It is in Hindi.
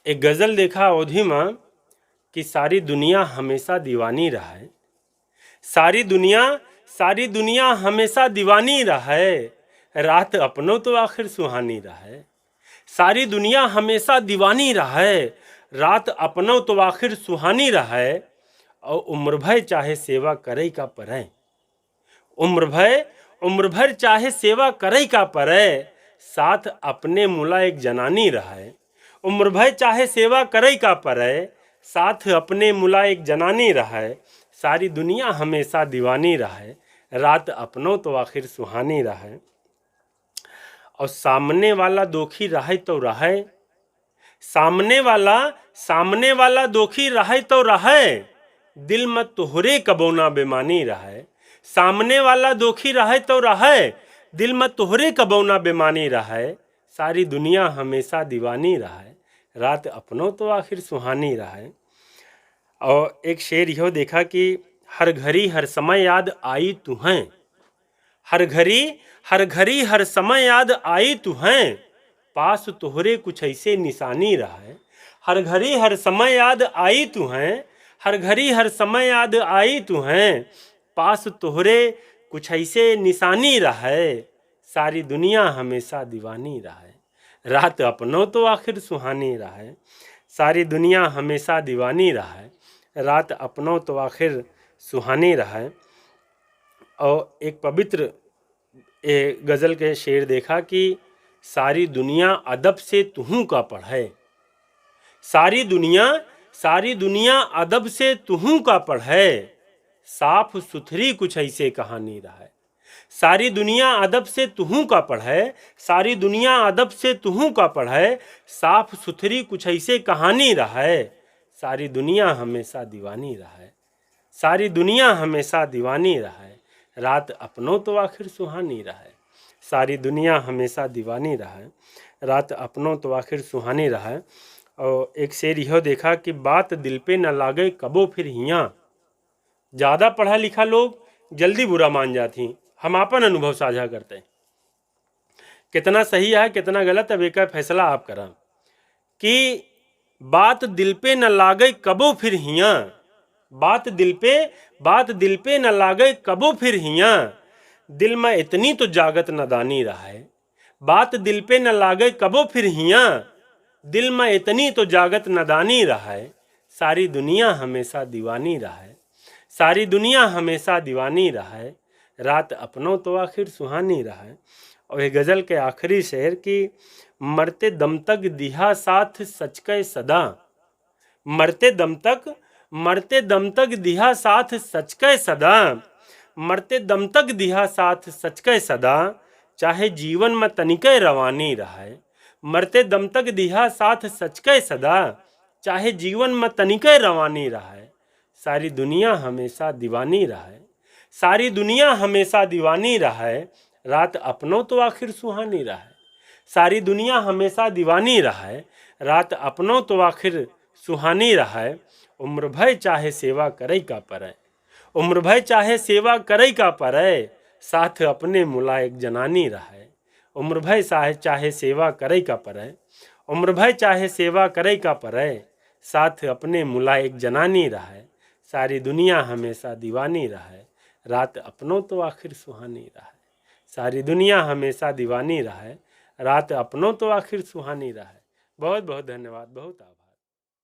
एक गज़ल देखा अवधि में कि सारी दुनिया हमेशा दीवानी रहे। सारी दुनिया हमेशा दीवानी रहे, रात अपनों तो आखिर सुहानी रहे। सारी दुनिया हमेशा दीवानी रहे, रात अपनों तो आखिर सुहानी रहे। और उम्र भर चाहे सेवा करे का परे, उम्र भर चाहे सेवा करे का परे, साथ अपने मुला एक जनानी रहे। उम्र भर चाहे सेवा करे का परे, साथ अपने मुला एक जनानी रहे। सारी दुनिया हमेशा दीवानी रहे, रात अपनों तो आखिर सुहानी रहे। और सामने वाला दोखी रहे तो रहे, सामने वाला दोखी रहे तो रहे, दिल में तोहरे कबोना बेमानी रहे। सामने वाला दोखी रहे तो रहे, दिल में तोहरे कबोना बेमानी रहे। सारी दुनिया हमेशा दीवानी रहे, रात अपनों तो आखिर सुहानी रहे। और एक शेर यह देखा कि हर घड़ी हर समय याद आई तू हैं, हर घड़ी हर समय याद आई तू हैं, पास तोहरे कुछ ऐसे निशानी रहे। हर घड़ी हर समय याद आई तू हैं, हर घड़ी हर समय याद आई तू हैं, पास तोहरे कुछ ऐसे निशानी रहे। सारी दुनिया हमेशा दीवानी रहे, रात अपनों तो आखिर सुहानी रहे। सारी दुनिया हमेशा दीवानी रहे, रात अपनों तो आखिर सुहानी रहे। और एक पवित्र गज़ल के शेर देखा कि सारी दुनिया अदब से तुहू का पढ़े, सारी दुनिया अदब से तुहू का पढ़े, साफ सुथरी कुछ ऐसे कहानी रहे। सारी दुनिया अदब से तुहू का पढ़े, सारी दुनिया अदब से तुहू का पढ़े, साफ सुथरी कुछ ऐसे कहानी रहे। सारी दुनिया हमेशा दीवानी रहे, सारी दुनिया हमेशा दीवानी रहे, रात अपनों तो आखिर सुहानी रहे। सारी दुनिया हमेशा दीवानी रहे, रात अपनों तो आखिर सुहानी रहे। और एक शेर यह देखा कि बात दिल पे न लागे कबो फिर हियाँ, ज़्यादा पढ़ा लिखा लोग जल्दी बुरा मान जाती। हम अपन अनुभव साझा करते हैं, कितना सही है कितना गलत है एक फैसला आप करा। कि बात दिल पे न लागे कबो फिर हियाँ, बात दिल पे न लागे कबो फिर हियाँ, दिल में इतनी तो जागत नादानी रहे। बात दिल पे न लागे कबो फिर हियाँ, दिल में इतनी तो जागत नादानी रहे। सारी दुनिया हमेशा दीवानी रहे, सारी दुनिया हमेशा दीवानी रहे, रात अपनों तो आखिर सुहानी रहे। और ये गज़ल के आखिरी शेर की मरते दम तक दिहा साथ सच के सदा, मरते दम तक दिहा साथ सच के सदा, मरते दम तक दिहा साथ सच के सदा, चाहे जीवन में तनिके रवानी रहे। मरते दम तक दिहा साथ सच के सदा, चाहे जीवन में तनिके रवानी रहे। सारी दुनिया हमेशा दीवानी रहे, सारी दुनिया हमेशा दीवानी रहे, रात अपनों तो आखिर सुहानी रहे। सारी दुनिया हमेशा दीवानी रहे, रात अपनों तो आखिर सुहानी रहे। उम्र भर चाहे सेवा करे का परे, उम्र भर चाहे सेवा करे का परे, साथ अपने मुला एक जनानी रहे। उम्र भर चाहे सेवा करे का परे, उम्र भर चाहे सेवा करे का परे, साथ अपने मुला एक जनानी रहे। सारी दुनिया हमेशा दीवानी रहे, रात अपनों तो आखिर सुहानी रहे। सारी दुनिया हमेशा दीवानी रहे, रात अपनों तो आखिर सुहानी रहे। बहुत बहुत धन्यवाद, बहुत